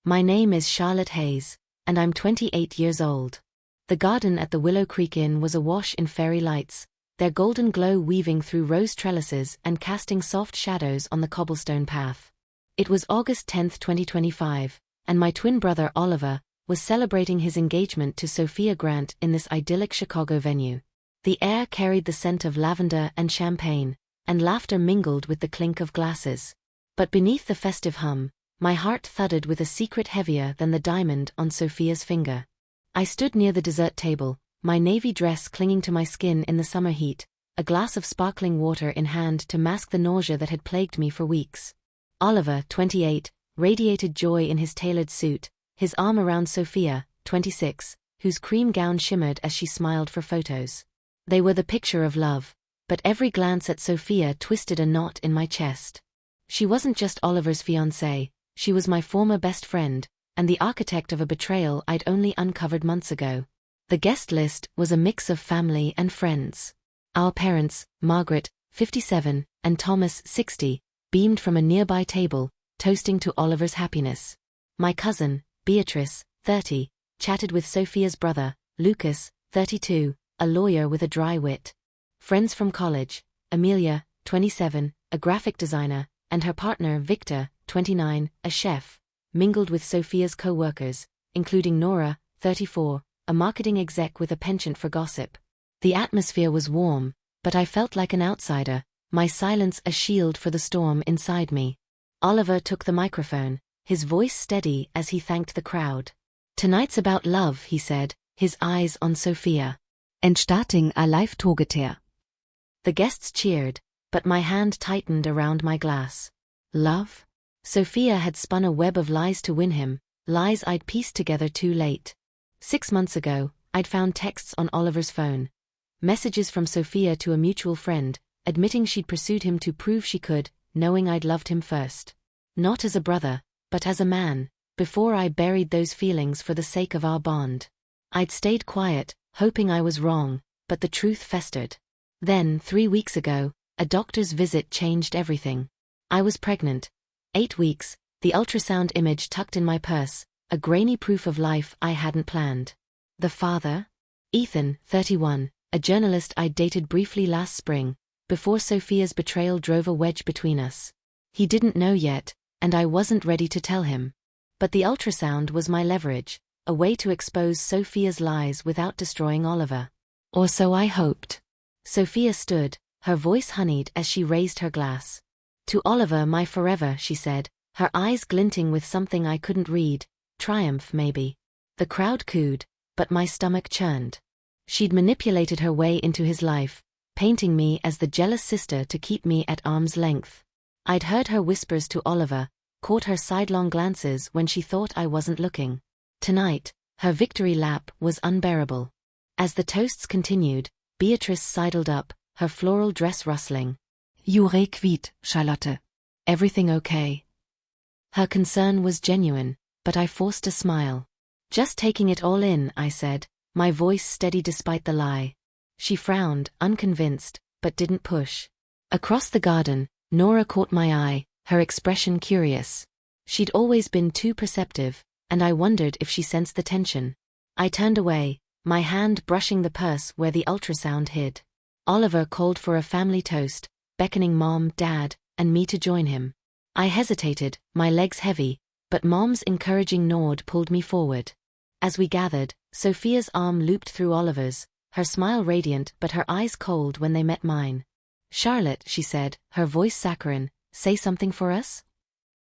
My name is Charlotte Hayes, and I'm 28 years old. The garden at the Willow Creek Inn was awash in fairy lights, their golden glow weaving through rose trellises and casting soft shadows on the cobblestone path. It was August 10, 2025, and my twin brother Oliver was celebrating his engagement to Sophia Grant in this idyllic Chicago venue. The air carried the scent of lavender and champagne, and laughter mingled with the clink of glasses. But beneath the festive hum, my heart thudded with a secret heavier than the diamond on Sophia's finger. I stood near the dessert table, my navy dress clinging to my skin in the summer heat, a glass of sparkling water in hand to mask the nausea that had plagued me for weeks. Oliver, 28, radiated joy in his tailored suit, his arm around Sophia, 26, whose cream gown shimmered as she smiled for photos. They were the picture of love, but every glance at Sophia twisted a knot in my chest. She wasn't just Oliver's fiancée, she was my former best friend, and the architect of a betrayal I'd only uncovered months ago. The guest list was a mix of family and friends. Our parents, Margaret, 57, and Thomas, 60, beamed from a nearby table, toasting to Oliver's happiness. My cousin, Beatrice, 30, chatted with Sophia's brother, Lucas, 32, a lawyer with a dry wit. Friends from college, Amelia, 27, a graphic designer, and her partner Victor, 29, a chef, mingled with Sophia's co-workers, including Nora, 34, a marketing exec with a penchant for gossip. The atmosphere was warm, but I felt like an outsider, my silence a shield for the storm inside me. Oliver took the microphone, his voice steady as he thanked the crowd. "Tonight's about love," he said, his eyes on Sophia. En starting a live togeter. The guests cheered, but my hand tightened around my glass. Love? Sophia had spun a web of lies to win him, lies I'd pieced together too late. 6 months ago, I'd found texts on Oliver's phone. Messages from Sophia to a mutual friend, admitting she'd pursued him to prove she could, knowing I'd loved him first. Not as a brother, but as a man, before I buried those feelings for the sake of our bond. I'd stayed quiet, hoping I was wrong, but the truth festered. Then, 3 weeks ago, a doctor's visit changed everything. I was pregnant. 8 weeks, the ultrasound image tucked in my purse, a grainy proof of life I hadn't planned. The father? Ethan, 31, a journalist I'd dated briefly last spring, before Sophia's betrayal drove a wedge between us. He didn't know yet, and I wasn't ready to tell him. But the ultrasound was my leverage, a way to expose Sophia's lies without destroying Oliver. Or so I hoped. Sophia stood, her voice honeyed as she raised her glass. "To Oliver, my forever," she said, her eyes glinting with something I couldn't read. Triumph, maybe. The crowd cooed, but my stomach churned. She'd manipulated her way into his life, painting me as the jealous sister to keep me at arm's length. I'd heard her whispers to Oliver, caught her sidelong glances when she thought I wasn't looking. Tonight, her victory lap was unbearable. As the toasts continued, Beatrice sidled up, her floral dress rustling. Jure quiet, Charlotte. Everything okay? Her concern was genuine, but I forced a smile. "Just taking it all in," I said, my voice steady despite the lie. She frowned, unconvinced, but didn't push. Across the garden, Nora caught my eye, her expression curious. She'd always been too perceptive, and I wondered if she sensed the tension. I turned away, my hand brushing the purse where the ultrasound hid. Oliver called for a family toast, beckoning Mom, Dad, and me to join him. I hesitated, my legs heavy, but Mom's encouraging nod pulled me forward. As we gathered, Sophia's arm looped through Oliver's, her smile radiant but her eyes cold when they met mine. "Charlotte," she said, her voice saccharine, "say something for us?"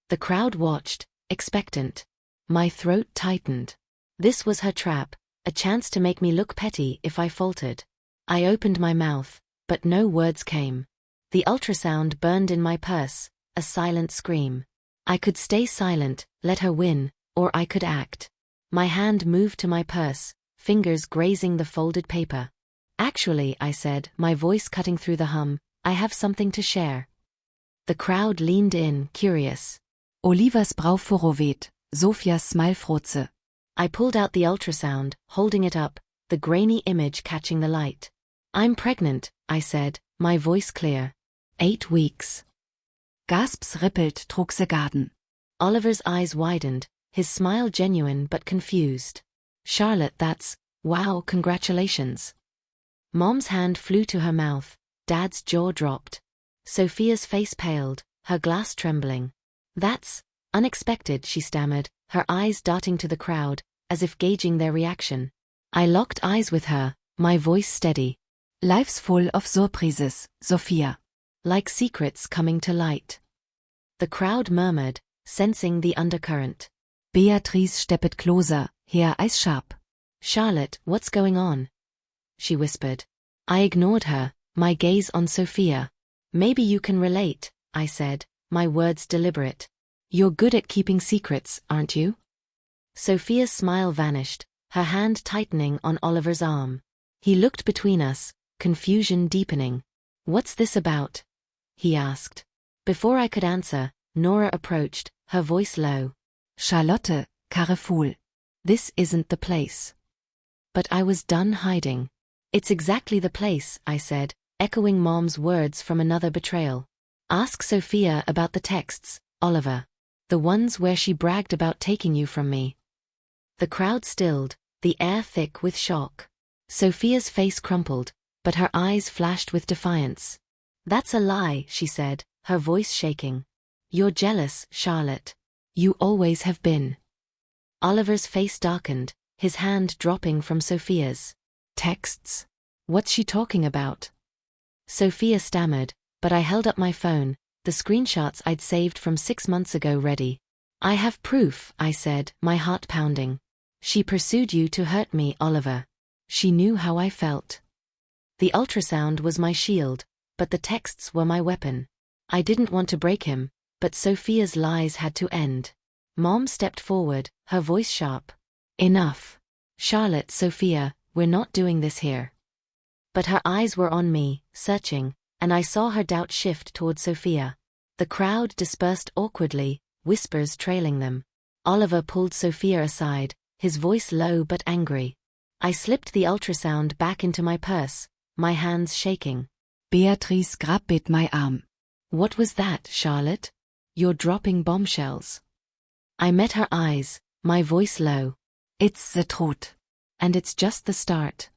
The crowd watched, expectant. My throat tightened. This was her trap, a chance to make me look petty if I faltered. I opened my mouth, but no words came. The ultrasound burned in my purse, a silent scream. I could stay silent, let her win, or I could act. My hand moved to my purse, fingers grazing the folded paper. "Actually," I said, my voice cutting through the hum, "I have something to share." The crowd leaned in, curious. Olivers Brau forovet, Sophias smile frotze. I pulled out the ultrasound, holding it up, the grainy image catching the light. "I'm pregnant," I said, my voice clear. 8 weeks. Gasps rippelt trug se garden. Oliver's eyes widened, his smile genuine but confused. Charlotte, wow, congratulations. Mom's hand flew to her mouth, Dad's jaw dropped. Sophia's face paled, her glass trembling. That's unexpected, she stammered, her eyes darting to the crowd, as if gauging their reaction. I locked eyes with her, my voice steady. Life's full of surprises, Sophia. Like secrets coming to light. The crowd murmured, sensing the undercurrent. Beatrice steppet closer, Herr Eissharp. Charlotte, what's going on? She whispered. I ignored her, my gaze on Sophia. Maybe you can relate, I said, my words deliberate. You're good at keeping secrets, aren't you? Sophia's smile vanished, her hand tightening on Oliver's arm. He looked between us, confusion deepening. What's this about? He asked. Before I could answer, Nora approached, her voice low. Charlotte, Carrefour. This isn't the place. But I was done hiding. It's exactly the place, I said, echoing Mom's words from another betrayal. Ask Sophia about the texts, Oliver. The ones where she bragged about taking you from me. The crowd stilled, the air thick with shock. Sophia's face crumpled, but her eyes flashed with defiance. That's a lie, she said, her voice shaking. You're jealous, Charlotte. You always have been. Oliver's face darkened, his hand dropping from Sophia's. Texts? What's she talking about? Sophia stammered, but I held up my phone, the screenshots I'd saved from 6 months ago ready. I have proof, I said, my heart pounding. She pursued you to hurt me, Oliver. She knew how I felt. The ultrasound was my shield, but the texts were my weapon. I didn't want to break him, but Sophia's lies had to end. Mom stepped forward, her voice sharp. Enough. Charlotte, Sophia, we're not doing this here. But her eyes were on me, searching, and I saw her doubt shift toward Sophia. The crowd dispersed awkwardly, whispers trailing them. Oliver pulled Sophia aside, his voice low but angry. I slipped the ultrasound back into my purse, my hands shaking. Beatrice grabbet my arm. What was that, Charlotte? You're dropping bombshells. I met her eyes, my voice low. It's the truth. And it's just the start.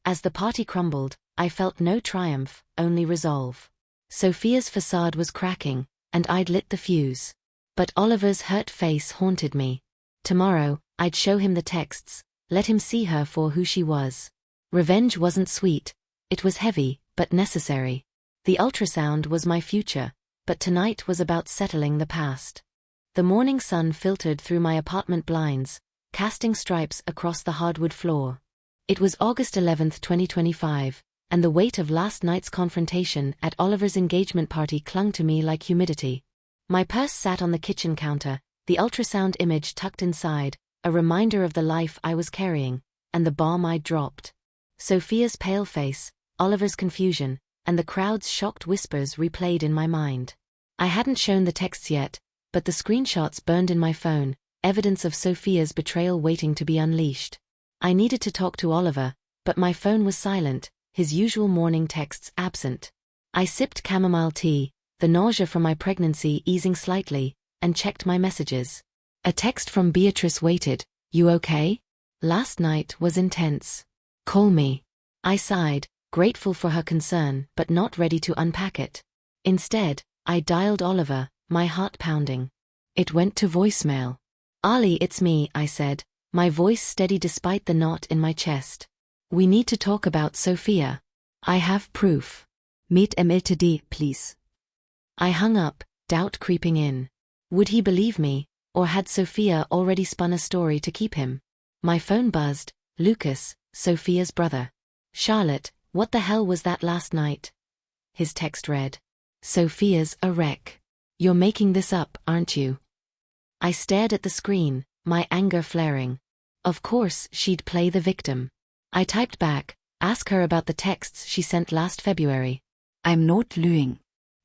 As the party crumbled, I felt no triumph, only resolve. Sophia's facade was cracking, and I'd lit the fuse. But Oliver's hurt face haunted me. Tomorrow, I'd show him the texts, let him see her for who she was. Revenge wasn't sweet, it was heavy, but necessary. The ultrasound was my future, but tonight was about settling the past. The morning sun filtered through my apartment blinds, casting stripes across the hardwood floor. It was August 11, 2025, and the weight of last night's confrontation at Oliver's engagement party clung to me like humidity. My purse sat on the kitchen counter, the ultrasound image tucked inside, a reminder of the life I was carrying, and the bomb I'd dropped. Sophia's pale face, Oliver's confusion, and the crowd's shocked whispers replayed in my mind. I hadn't shown the texts yet, but the screenshots burned in my phone, evidence of Sophia's betrayal waiting to be unleashed. I needed to talk to Oliver, but my phone was silent, his usual morning texts absent. I sipped chamomile tea, the nausea from my pregnancy easing slightly, and checked my messages. A text from Beatrice waited, "You okay? Last night was intense. Call me." I sighed, grateful for her concern but not ready to unpack it. Instead, I dialed Oliver, my heart pounding. It went to voicemail. "Ali, it's me," I said, my voice steady despite the knot in my chest. "We need to talk about Sophia. I have proof. Meet MLTD, please." I hung up, doubt creeping in. Would he believe me, or had Sophia already spun a story to keep him? My phone buzzed. Lucas, Sophia's brother. "Charlotte, what the hell was that last night?" His text read. "Sophia's a wreck. You're making this up, aren't you?" I stared at the screen, my anger flaring. Of course she'd play the victim. I typed back, "Ask her about the texts she sent last February." I'm not lying.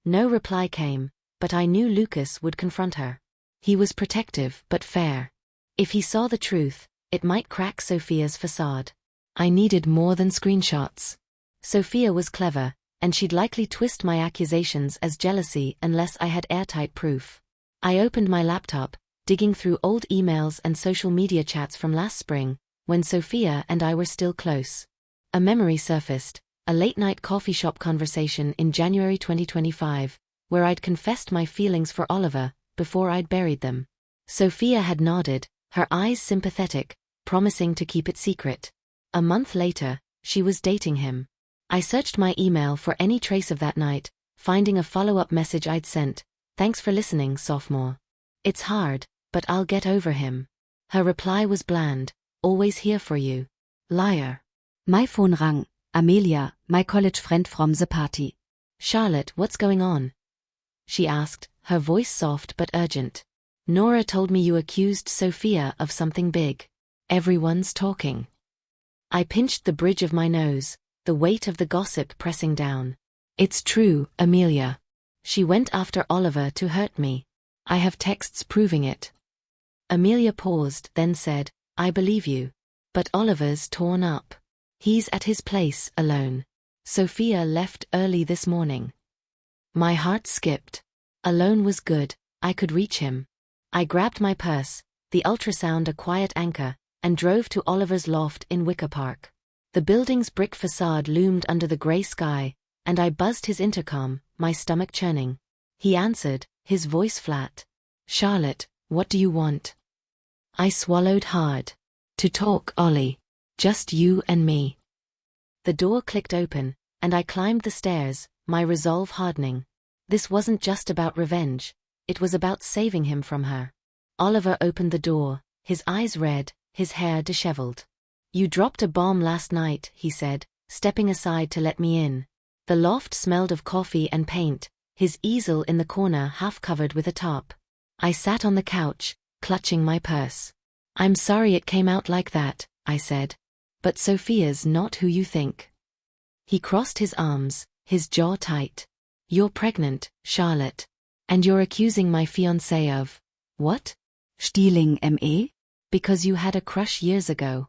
No reply came, but I knew Lucas would confront her. He was protective but fair. If he saw the truth, it might crack Sophia's facade. I needed more than screenshots. Sophia was clever, and she'd likely twist my accusations as jealousy unless I had airtight proof. I opened my laptop, digging through old emails and social media chats from last spring, when Sophia and I were still close. A memory surfaced, a late-night coffee shop conversation in January 2025, where I'd confessed my feelings for Oliver, before I'd buried them. Sophia had nodded, her eyes sympathetic, promising to keep it secret. A month later, she was dating him. I searched my email for any trace of that night, finding a follow-up message I'd sent. "Thanks for listening, sophomore. It's hard, but I'll get over him." Her reply was bland, "Always here for you. Liar." My phone rang. Amelia, my college friend from the party. "Charlotte, what's going on?" she asked, her voice soft but urgent. "Nora told me you accused Sophia of something big. Everyone's talking." I pinched the bridge of my nose, the weight of the gossip pressing down. "It's true, Amelia. She went after Oliver to hurt me. I have texts proving it." Amelia paused, then said, "I believe you. But Oliver's torn up. He's at his place, alone. Sophia left early this morning." My heart skipped. Alone was good, I could reach him. I grabbed my purse, the ultrasound a quiet anchor, and drove to Oliver's loft in Wicker Park. The building's brick facade loomed under the grey sky, and I buzzed his intercom, my stomach churning. He answered, his voice flat. "Charlotte, what do you want?" I swallowed hard. "To talk, Ollie. Just you and me." The door clicked open, and I climbed the stairs, my resolve hardening. This wasn't just about revenge, it was about saving him from her. Oliver opened the door, his eyes red, his hair disheveled. "You dropped a bomb last night," he said, stepping aside to let me in. The loft smelled of coffee and paint, his easel in the corner half covered with a tarp. I sat on the couch, clutching my purse. "I'm sorry it came out like that," I said. "But Sophia's not who you think." He crossed his arms, his jaw tight. "You're pregnant, Charlotte. And you're accusing my fiancé of... what?" Stealing me? "Because you had a crush years ago."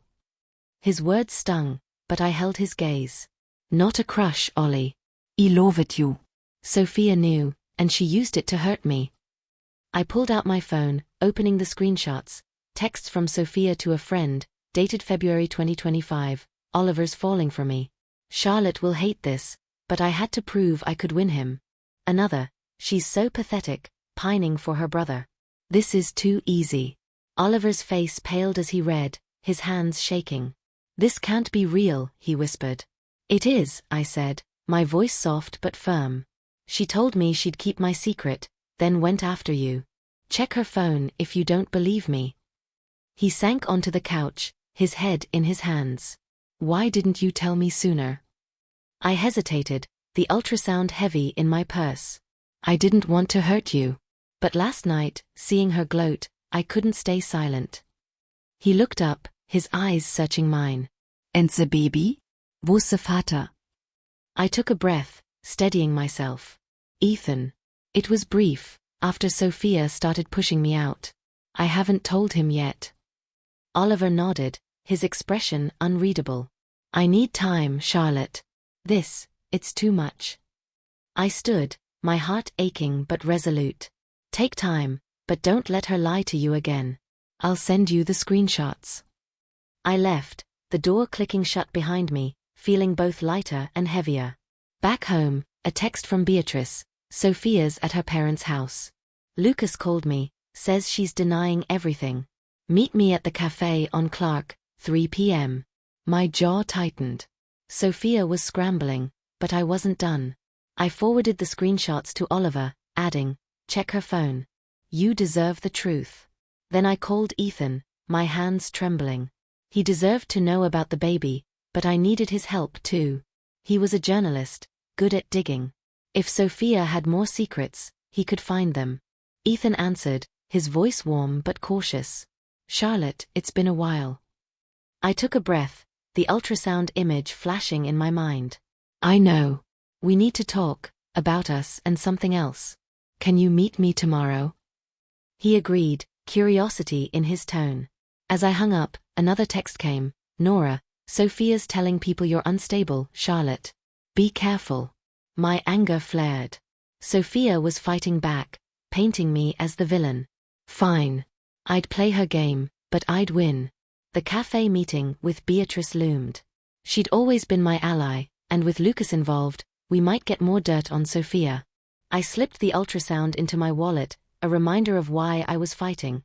His words stung, but I held his gaze. "Not a crush, Ollie. I loved you." Sophia knew, and she used it to hurt me. I pulled out my phone, opening the screenshots, texts from Sophia to a friend, dated February 2025, "Oliver's falling for me. Charlotte will hate this, but I had to prove I could win him." Another, "She's so pathetic, pining for her brother. This is too easy." Oliver's face paled as he read, his hands shaking. "This can't be real," he whispered. "It is," I said, my voice soft but firm. "She told me she'd keep my secret, then went after you. Check her phone if you don't believe me." He sank onto the couch, his head in his hands. "Why didn't you tell me sooner?" I hesitated, the ultrasound heavy in my purse. "I didn't want to hurt you. But last night, seeing her gloat, I couldn't stay silent." He looked up, his eyes searching mine. "And the baby? Wo's the Vater?" I took a breath, steadying myself. "Ethan." It was brief, after Sophia started pushing me out. "I haven't told him yet." Oliver nodded, his expression unreadable. "I need time, Charlotte. It's too much." I stood, my heart aching but resolute. "Take time, but don't let her lie to you again. I'll send you the screenshots." I left, the door clicking shut behind me, feeling both lighter and heavier. Back home, a text from Beatrice, "Sophia's at her parents' house. Lucas called me, says she's denying everything. Meet me at the cafe on Clark, 3 p.m. My jaw tightened. Sophia was scrambling, but I wasn't done. I forwarded the screenshots to Oliver, adding, "Check her phone. You deserve the truth." Then I called Ethan, my hands trembling. He deserved to know about the baby, but I needed his help too. He was a journalist, good at digging. If Sophia had more secrets, he could find them. Ethan answered, his voice warm but cautious. "Charlotte, it's been a while." I took a breath, the ultrasound image flashing in my mind. "I know. We need to talk, about us and something else. Can you meet me tomorrow?" He agreed, curiosity in his tone. As I hung up, another text came. "Nora, Sophia's telling people you're unstable, Charlotte. Be careful." My anger flared. Sophia was fighting back, painting me as the villain. "Fine. I'd play her game, but I'd win. The cafe meeting with Beatrice loomed. She'd always been my ally, and with Lucas involved, we might get more dirt on Sophia. I slipped the ultrasound into my wallet, a reminder of why I was fighting.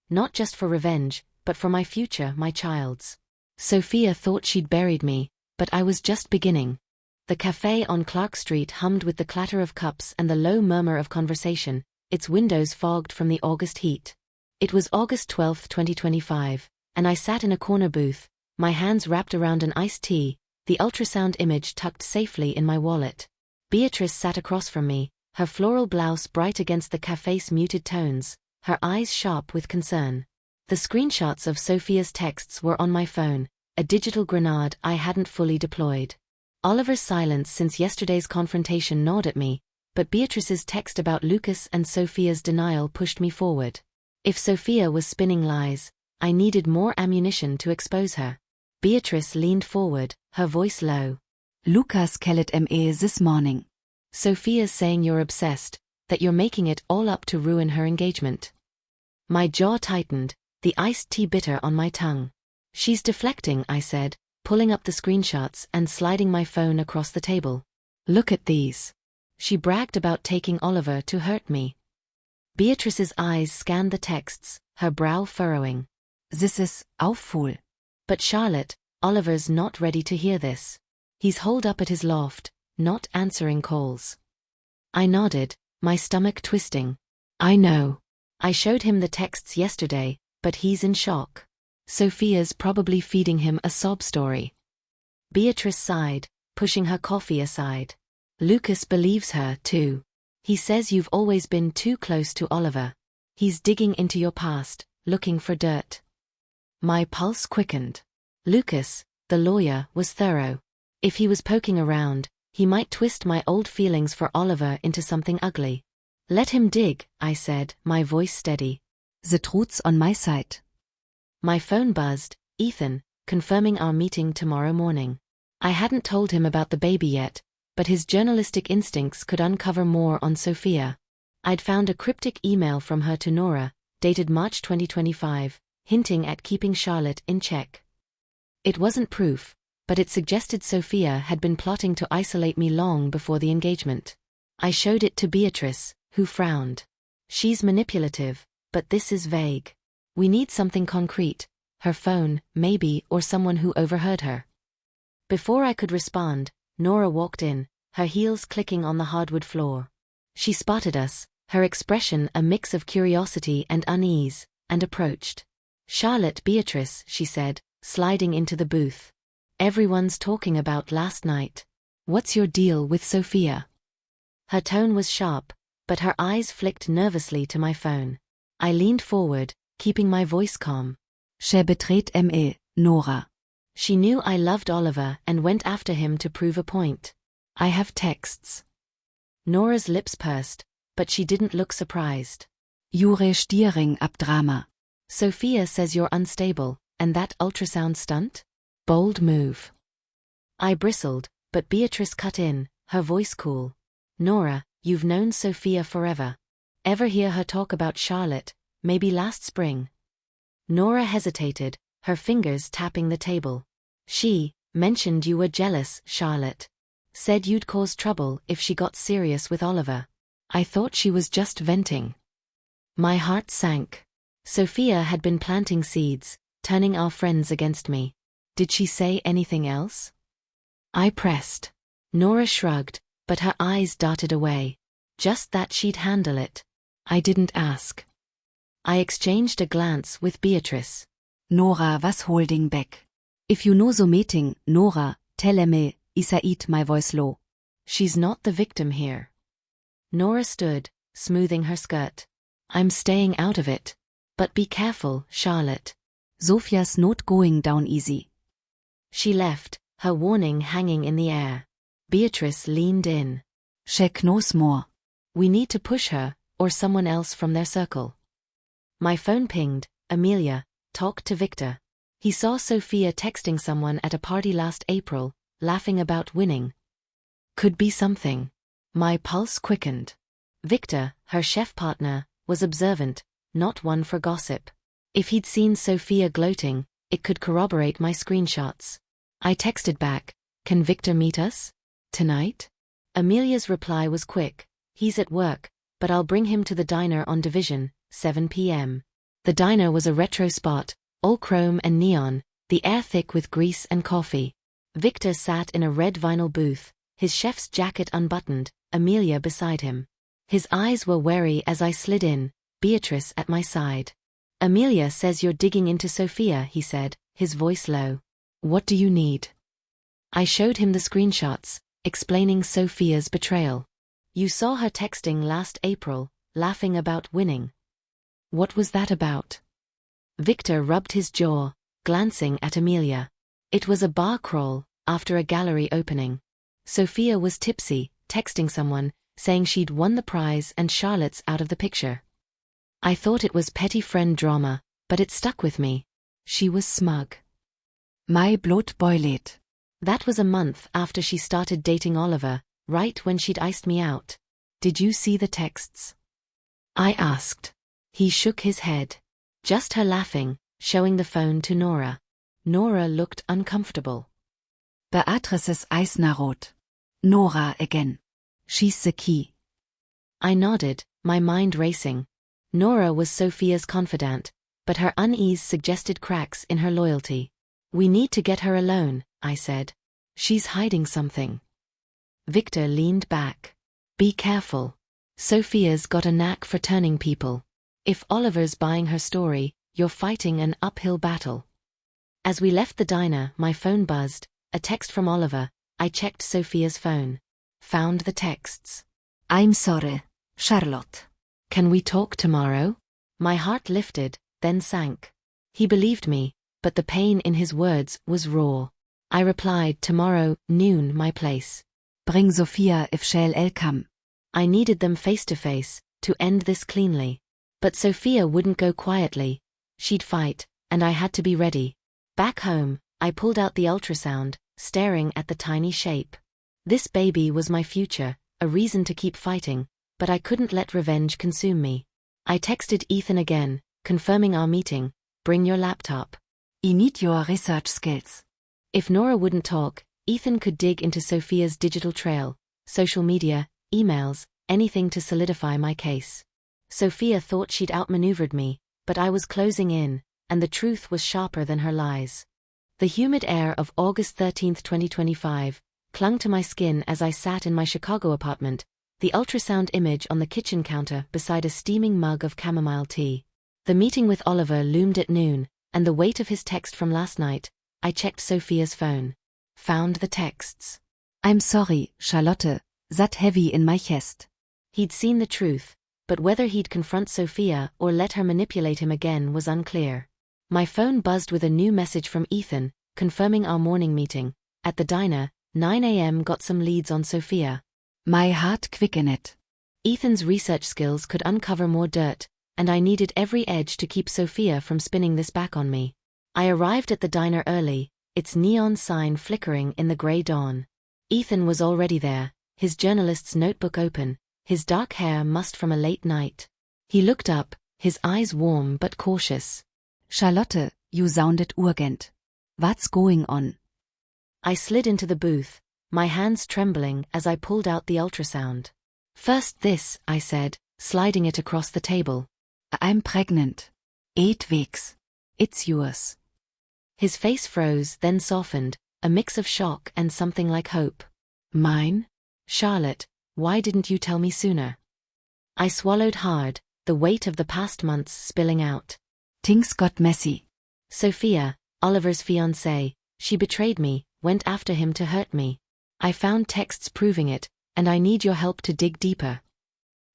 Not just for revenge, but for my future, my child's. Sophia thought she'd buried me, but I was just beginning. The cafe on Clark Street hummed with the clatter of cups and the low murmur of conversation, its windows fogged from the August heat. It was August 12, 2025, and I sat in a corner booth, my hands wrapped around an iced tea, the ultrasound image tucked safely in my wallet. Beatrice sat across from me, her floral blouse bright against the cafe's muted tones, her eyes sharp with concern. The screenshots of Sophia's texts were on my phone, a digital grenade I hadn't fully deployed. Oliver's silence since yesterday's confrontation gnawed at me, but Beatrice's text about Lucas and Sophia's denial pushed me forward. If Sophia was spinning lies, I needed more ammunition to expose her. Beatrice leaned forward, her voice low. Lucas kellet me this morning. Sophia's saying you're obsessed, that you're making it all up to ruin her engagement. My jaw tightened, the iced tea bitter on my tongue. She's deflecting, I said, pulling up the screenshots and sliding my phone across the table. Look at these. She bragged about taking Oliver to hurt me. Beatrice's eyes scanned the texts, her brow furrowing. This is awful. But Charlotte, Oliver's not ready to hear this. He's holed up at his loft, not answering calls. I nodded, my stomach twisting. I know. I showed him the texts yesterday, but he's in shock. Sophia's probably feeding him a sob story. Beatrice sighed, pushing her coffee aside. Lucas believes her, too. He says you've always been too close to Oliver. He's digging into your past, looking for dirt. My pulse quickened. Lucas, the lawyer, was thorough. If he was poking around, he might twist my old feelings for Oliver into something ugly. Let him dig, I said, my voice steady. The truth's on my side. My phone buzzed, Ethan, confirming our meeting tomorrow morning. I hadn't told him about the baby yet, but his journalistic instincts could uncover more on Sophia. I'd found a cryptic email from her to Nora, dated March 2025, hinting at keeping Charlotte in check. It wasn't proof, but it suggested Sophia had been plotting to isolate me long before the engagement. I showed it to Beatrice, who frowned. She's manipulative, but this is vague. We need something concrete, her phone, maybe, or someone who overheard her. Before I could respond, Nora walked in, her heels clicking on the hardwood floor. She spotted us, her expression a mix of curiosity and unease, and approached. Charlotte, Beatrice, she said, sliding into the booth. Everyone's talking about last night. What's your deal with Sophia? Her tone was sharp, but her eyes flicked nervously to my phone. I leaned forward, keeping my voice calm. She betrayed me, Nora. She knew I loved Oliver and went after him to prove a point. I have texts. Nora's lips pursed, but she didn't look surprised. Jure Stiering ab Drama. Sophia says you're unstable, and that ultrasound stunt? Bold move. I bristled, but Beatrice cut in, her voice cool. Nora, you've known Sophia forever. Ever hear her talk about Charlotte, maybe last spring? Nora hesitated, her fingers tapping the table. She mentioned you were jealous, Charlotte. Said you'd cause trouble if she got serious with Oliver. I thought she was just venting. My heart sank. Sophia had been planting seeds, turning our friends against me. Did she say anything else? I pressed. Nora shrugged, but her eyes darted away. Just that she'd handle it. I didn't ask. I exchanged a glance with Beatrice. Nora was holding back. If you know the meeting, Nora, tell me, is it my voice low? She's not the victim here. Nora stood, smoothing her skirt. I'm staying out of it. But be careful, Charlotte. Sophia's not going down easy. She left, her warning hanging in the air. Beatrice leaned in. She knows more. We need to push her, or someone else from their circle. My phone pinged. Amelia, talk to Victor. He saw Sophia texting someone at a party last April, laughing about winning. Could be something. My pulse quickened. Victor, her chef partner, was observant, not one for gossip. If he'd seen Sophia gloating, it could corroborate my screenshots. I texted back, "Can Victor meet us? Tonight?" Amelia's reply was quick, "He's at work, but I'll bring him to the diner on Division, 7 p.m. The diner was a retro spot, all chrome and neon, the air thick with grease and coffee. Victor sat in a red vinyl booth, his chef's jacket unbuttoned, Amelia beside him. His eyes were wary as I slid in, Beatrice at my side. "Amelia says you're digging into Sophia," he said, his voice low. "What do you need?" I showed him the screenshots, explaining Sophia's betrayal. "You saw her texting last April, laughing about winning. What was that about?" Victor rubbed his jaw, glancing at Amelia. "It was a bar crawl, after a gallery opening. Sophia was tipsy, texting someone, saying she'd won the prize and Charlotte's out of the picture. I thought it was petty friend drama, but it stuck with me. She was smug. My blood boiled. That was a month after she started dating Oliver, right when she'd iced me out. Did you see the texts?" I asked. He shook his head. Just her laughing, showing the phone to Nora. Nora looked uncomfortable. Beatrice's eyes narrowed. Nora again. She's the key. I nodded, my mind racing. Nora was Sophia's confidant, but her unease suggested cracks in her loyalty. "We need to get her alone," I said. "She's hiding something." Victor leaned back. "Be careful. Sophia's got a knack for turning people. If Oliver's buying her story, you're fighting an uphill battle." As we left the diner, my phone buzzed, a text from Oliver. I checked Sophia's phone. Found the texts. "I'm sorry, Charlotte. Can we talk tomorrow?" My heart lifted, then sank. He believed me, but the pain in his words was raw. I replied, "Tomorrow, noon, my place." Bring Sophia if she'll come. I needed them face to face, to end this cleanly. But Sophia wouldn't go quietly. She'd fight, and I had to be ready. Back home, I pulled out the ultrasound, staring at the tiny shape. This baby was my future, a reason to keep fighting, but I couldn't let revenge consume me. I texted Ethan again, confirming our meeting. "Bring your laptop. I need your research skills." If Nora wouldn't talk, Ethan could dig into Sophia's digital trail, social media, emails, anything to solidify my case. Sophia thought she'd outmaneuvered me, but I was closing in, and the truth was sharper than her lies. The humid air of August 13, 2025, clung to my skin as I sat in my Chicago apartment, the ultrasound image on the kitchen counter beside a steaming mug of chamomile tea. The meeting with Oliver loomed at noon, and the weight of his text from last night. I checked Sophia's phone. Found the texts. "I'm sorry, Charlotte, that heavy in my chest." He'd seen the truth, but whether he'd confront Sophia or let her manipulate him again was unclear. My phone buzzed with a new message from Ethan, confirming our morning meeting. At the diner, 9 a.m. got some leads on Sophia. My heart quickened. Ethan's research skills could uncover more dirt, and I needed every edge to keep Sophia from spinning this back on me. I arrived at the diner early, its neon sign flickering in the grey dawn. Ethan was already there, his journalist's notebook open, his dark hair mussed from a late night. He looked up, his eyes warm but cautious. "Charlotte, you sounded urgent. What's going on?" I slid into the booth, my hands trembling as I pulled out the ultrasound. "First this," I said, sliding it across the table. "I'm pregnant. 8 weeks. It's yours." His face froze, then softened, a mix of shock and something like hope. "Mine? Charlotte, why didn't you tell me sooner?" I swallowed hard, the weight of the past months spilling out. Things got messy. Sophia, Oliver's fiancée, she betrayed me, went after him to hurt me. I found texts proving it, and I need your help to dig deeper.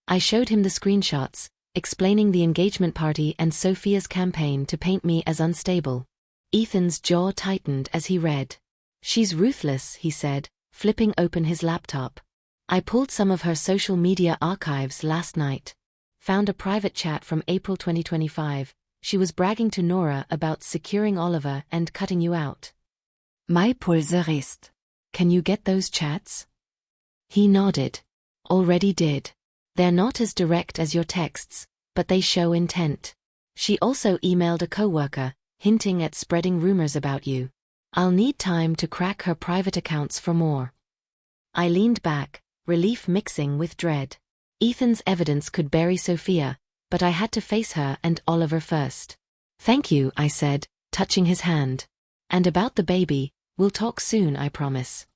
I showed him the screenshots, explaining the engagement party and Sophia's campaign to paint me as unstable. Ethan's jaw tightened as he read. "She's ruthless," he said, flipping open his laptop. I pulled some of her social media archives last night. Found a private chat from April 2025. She was bragging to Nora about securing Oliver and cutting you out. My pulse raced. "Can you get those chats?" He nodded. "Already did. They're not as direct as your texts, but they show intent. She also emailed a coworker, hinting at spreading rumors about you. I'll need time to crack her private accounts for more. I leaned back, relief mixing with dread. Ethan's evidence could bury Sophia, but I had to face her and Oliver first. Thank you, I said, touching his hand. And about the baby, we'll talk soon, I promise.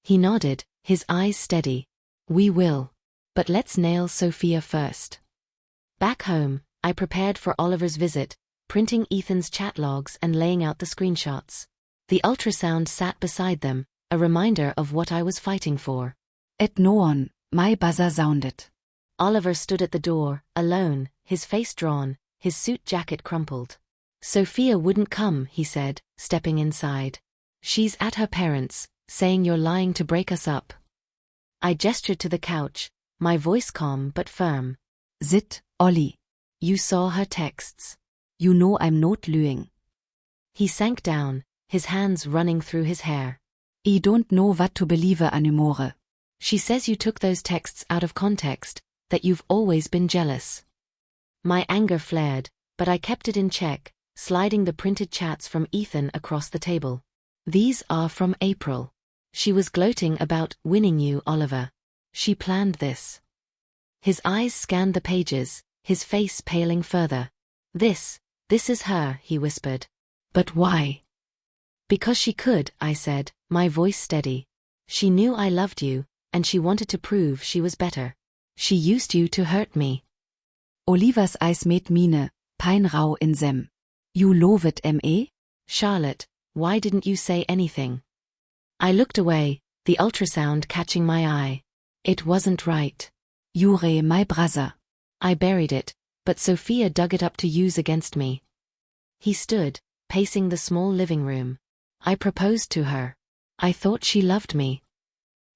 He nodded, his eyes steady. We will. But let's nail Sophia first. Back home, I prepared for Oliver's visit, printing Ethan's chat logs and laying out the screenshots. The ultrasound sat beside them, a reminder of what I was fighting for. At noon, my buzzer sounded. Oliver stood at the door, alone, his face drawn, his suit jacket crumpled. Sophia wouldn't come, he said, stepping inside. She's at her parents', saying you're lying to break us up. I gestured to the couch, my voice calm but firm. Sit, Olli. You saw her texts. You know I'm not lying. He sank down, his hands running through his hair. I don't know what to believe anymore. She says you took those texts out of context, that you've always been jealous. My anger flared, but I kept it in check, sliding the printed chats from Ethan across the table. These are from April. She was gloating about winning you, Oliver. She planned this. His eyes scanned the pages, his face paling further. This is her, he whispered. But why? Because she could, I said, my voice steady. She knew I loved you, and she wanted to prove she was better. She used you to hurt me. Olivers eyes made mine, pijn rauw in them. You loved me? Charlotte, why didn't you say anything? I looked away, the ultrasound catching my eye. It wasn't right. You're my brother. I buried it, but Sophia dug it up to use against me. He stood, pacing the small living room. I proposed to her. I thought she loved me.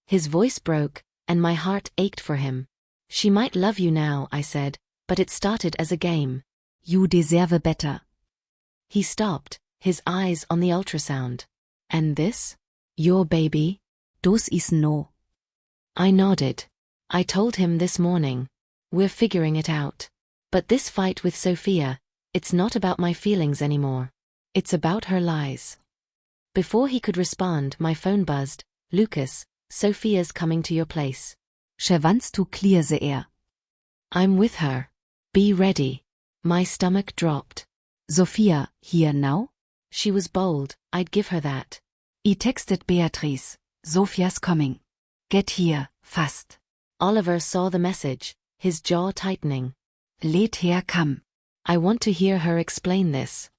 His voice broke, and my heart ached for him. She might love you now, I said, but it started as a game. You deserve better. He stopped, his eyes on the ultrasound. And this? Your baby? Das is no. I nodded. I told him this morning. We're figuring it out. But this fight with Sophia, it's not about my feelings anymore. It's about her lies. Before he could respond, my phone buzzed. Lucas, Sophia's coming to your place. She wants to clear the air. I'm with her. Be ready. My stomach dropped. Sophia, here now? She was bold, I'd give her that. I texted Beatrice. Sophia's coming. Get here, fast. Oliver saw the message, his jaw tightening. Let her come. I want to hear her explain this.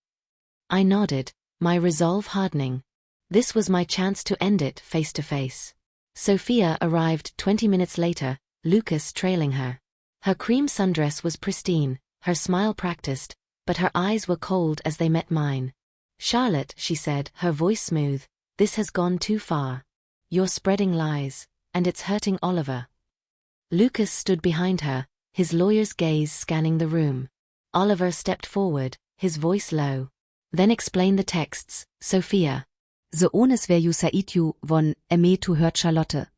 I nodded, my resolve hardening. This was my chance to end it face to face. Sophia arrived 20 minutes later, Lucas trailing her. Her cream sundress was pristine, her smile practiced, but her eyes were cold as they met mine. Charlotte, she said, her voice smooth, this has gone too far. You're spreading lies, and it's hurting Oliver. Lucas stood behind her, his lawyer's gaze scanning the room. Oliver stepped forward, his voice low. Then explain the texts, Sophia. The honest where you said you won me to hurt Charlotte.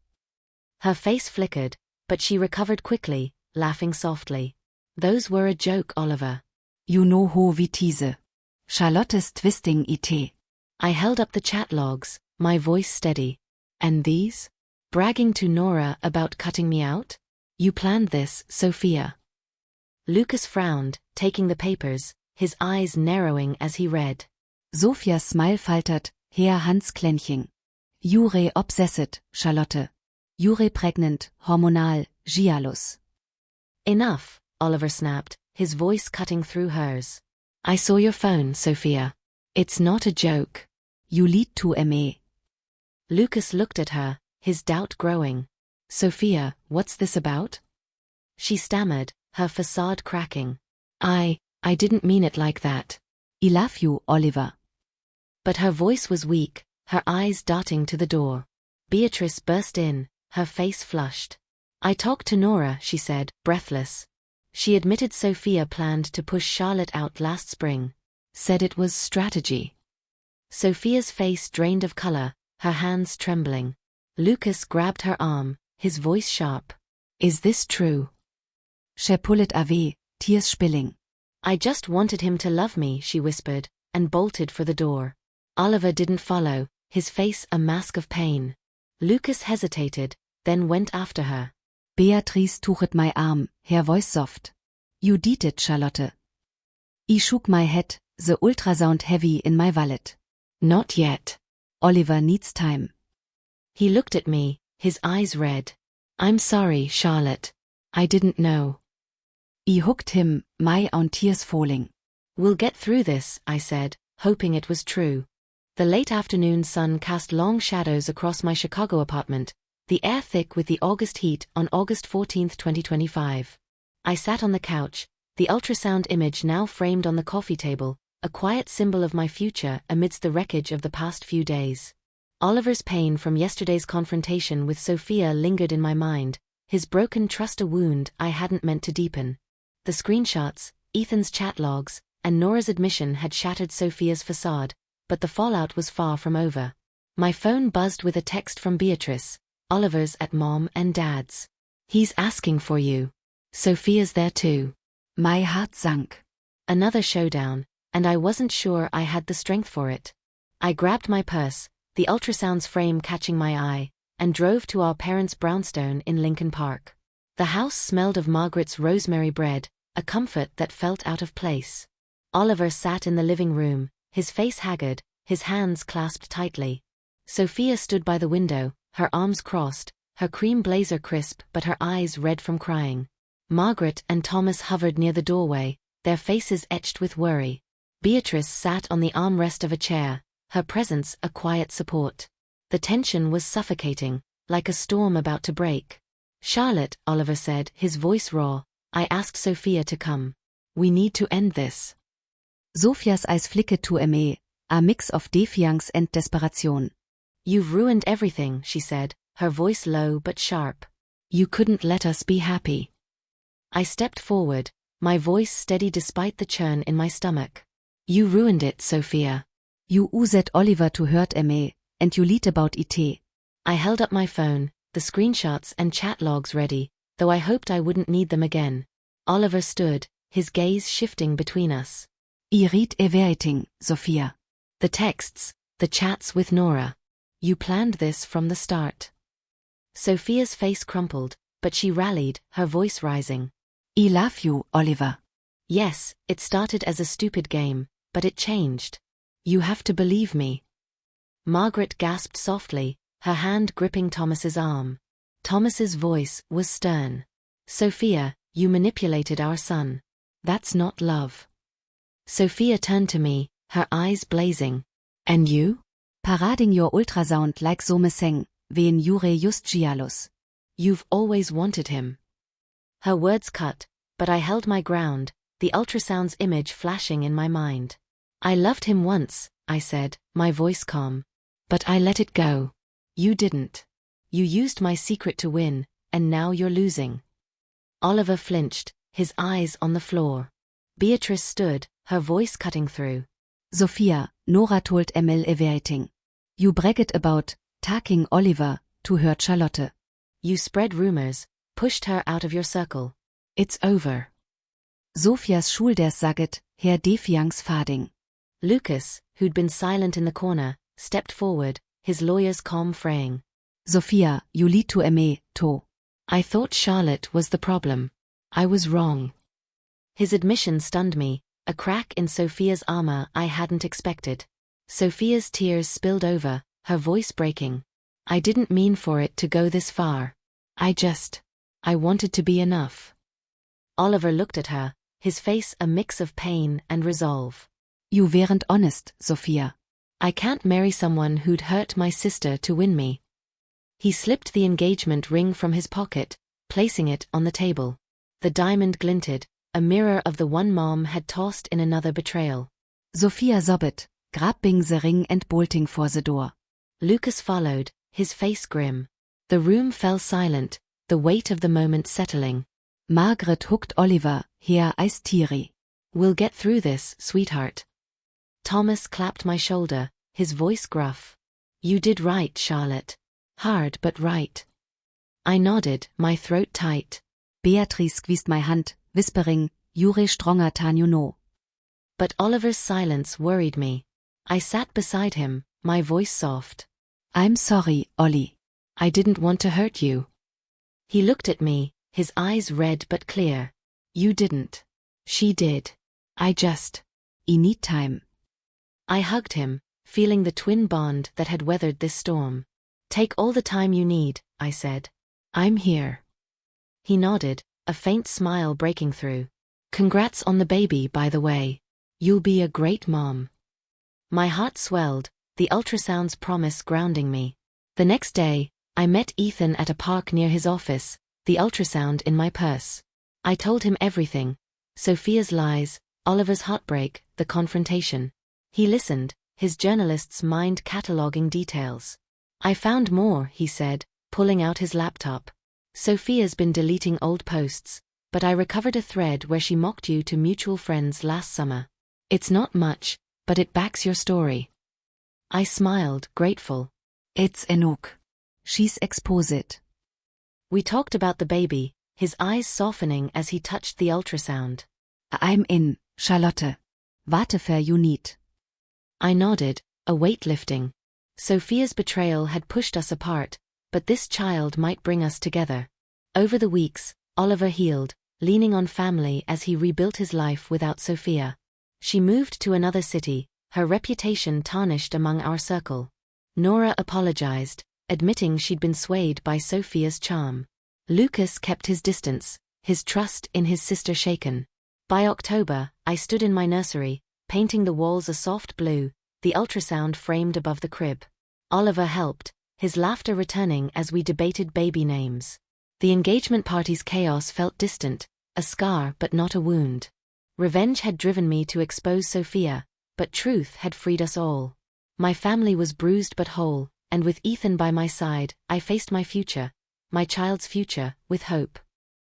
Her face flickered, but she recovered quickly, laughing softly. Those were a joke, Oliver. You know who we tease. Charlotte's twisting it. I held up the chat logs, my voice steady. And these? Bragging to Nora about cutting me out? You planned this, Sophia. Lucas frowned, taking the papers, his eyes narrowing as he read. Sophia's smile faltered, Herr Hans Klänchen. You're obsessed, Charlotte. You're pregnant, hormonal, jealous. Enough, Oliver snapped, his voice cutting through hers. I saw your phone, Sophia. It's not a joke. You lied to me. Lucas looked at her, his doubt growing. Sophia, what's this about? She stammered, her facade cracking. I didn't mean it like that. I love you, Oliver. But her voice was weak, her eyes darting to the door. Beatrice burst in, her face flushed. I talked to Nora, she said, breathless. She admitted Sophia planned to push Charlotte out last spring. Said it was strategy. Sophia's face drained of color, her hands trembling. Lucas grabbed her arm, his voice sharp. Is this true? She pulled away, tears spilling. I just wanted him to love me, she whispered, and bolted for the door. Oliver didn't follow, his face a mask of pain. Lucas hesitated, then went after her. Beatrice tuchet my arm, her voice soft. You did it, Charlotte. I shook my head, the ultrasound heavy in my wallet. Not yet. Oliver needs time. He looked at me, his eyes red. I'm sorry, Charlotte. I didn't know. I hooked him, my own tears falling. We'll get through this, I said, hoping it was true. The late afternoon sun cast long shadows across my Chicago apartment, the air thick with the August heat on August 14, 2025. I sat on the couch, the ultrasound image now framed on the coffee table, a quiet symbol of my future amidst the wreckage of the past few days. Oliver's pain from yesterday's confrontation with Sophia lingered in my mind, his broken trust a wound I hadn't meant to deepen. The screenshots, Ethan's chat logs, and Nora's admission had shattered Sophia's facade, but the fallout was far from over. My phone buzzed with a text from Beatrice, Oliver's at Mom and Dad's. He's asking for you. Sophia's there too. My heart sank. Another showdown, and I wasn't sure I had the strength for it. I grabbed my purse, the ultrasound's frame catching my eye, and drove to our parents' brownstone in Lincoln Park. The house smelled of Margaret's rosemary bread, a comfort that felt out of place. Oliver sat in the living room, his face haggard, his hands clasped tightly. Sophia stood by the window, her arms crossed, her cream blazer crisp but her eyes red from crying. Margaret and Thomas hovered near the doorway, their faces etched with worry. Beatrice sat on the armrest of a chair, her presence a quiet support. The tension was suffocating, like a storm about to break. Charlotte, Oliver said, his voice raw, I asked Sophia to come. We need to end this. Sophia's eyes flicked to me, a mix of defiance and desperation. You've ruined everything, she said, her voice low but sharp. You couldn't let us be happy. I stepped forward, my voice steady despite the churn in my stomach. You ruined it, Sophia. You used Oliver to hurt me, and you lied about it. I held up my phone, the screenshots and chat logs ready, though I hoped I wouldn't need them again. Oliver stood, his gaze shifting between us. I read everything, Sophia. The texts, the chats with Nora. You planned this from the start. Sophia's face crumpled, but she rallied, her voice rising. I love you, Oliver. Yes, it started as a stupid game, but it changed. You have to believe me. Margaret gasped softly, her hand gripping Thomas's arm. Thomas's voice was stern. Sophia, you manipulated our son. That's not love. Sophia turned to me, her eyes blazing. And you? Parading your ultrasound like so missing, wen jure just giallos. You've always wanted him. Her words cut, but I held my ground, the ultrasound's image flashing in my mind. I loved him once, I said, my voice calm. But I let it go. You didn't. You used my secret to win, and now you're losing. Oliver flinched, his eyes on the floor. Beatrice stood, her voice cutting through. Sophia, Nora told Emil everything. You bragged about taking Oliver to hurt Charlotte. You spread rumors, pushed her out of your circle. It's over. Sophia's Schulters saget, Herr Defiance fading. Lucas, who'd been silent in the corner, stepped forward, his lawyer's calm fraying. Sophia, you lied to me, too. I thought Charlotte was the problem. I was wrong. His admission stunned me, a crack in Sophia's armor I hadn't expected. Sophia's tears spilled over, her voice breaking. I didn't mean for it to go this far. I wanted to be enough. Oliver looked at her, his face a mix of pain and resolve. You weren't honest, Sophia. I can't marry someone who'd hurt my sister to win me. He slipped the engagement ring from his pocket, placing it on the table. The diamond glinted, a mirror of the one Mom had tossed in another betrayal. Sophia sobbed, grabbing the ring and bolting for the door. Lucas followed, his face grim. The room fell silent, the weight of the moment settling. Margaret hooked Oliver, her eyes teary. We'll get through this, sweetheart. Thomas clapped my shoulder, his voice gruff. You did right, Charlotte. Hard but right. I nodded, my throat tight. Beatrice squeezed my hand, whispering, Jure stronger than you know. But Oliver's silence worried me. I sat beside him, my voice soft. I'm sorry, Ollie. I didn't want to hurt you. He looked at me, his eyes red but clear. You didn't. She did. I need time. I hugged him, feeling the twin bond that had weathered this storm. Take all the time you need, I said. I'm here. He nodded, a faint smile breaking through. Congrats on the baby, by the way. You'll be a great mom. My heart swelled, the ultrasound's promise grounding me. The next day, I met Ethan at a park near his office, the ultrasound in my purse. I told him everything. Sophia's lies, Oliver's heartbreak, the confrontation. He listened, his journalist's mind cataloging details. I found more, he said, pulling out his laptop. Sophia's been deleting old posts, but I recovered a thread where she mocked you to mutual friends last summer. It's not much, but it backs your story. I smiled, grateful. It's enough. She's exposed. We talked about the baby, his eyes softening as he touched the ultrasound. I'm in, Charlotte. Warte für you need. I nodded, a weight lifting. Sophia's betrayal had pushed us apart, but this child might bring us together. Over the weeks, Oliver healed, leaning on family as he rebuilt his life without Sophia. She moved to another city, her reputation tarnished among our circle. Nora apologized, admitting she'd been swayed by Sophia's charm. Lucas kept his distance, his trust in his sister shaken. By October, I stood in my nursery, painting the walls a soft blue, the ultrasound framed above the crib. Oliver helped, his laughter returning as we debated baby names. The engagement party's chaos felt distant, a scar but not a wound. Revenge had driven me to expose Sophia, but truth had freed us all. My family was bruised but whole, and with Ethan by my side, I faced my future, my child's future, with hope.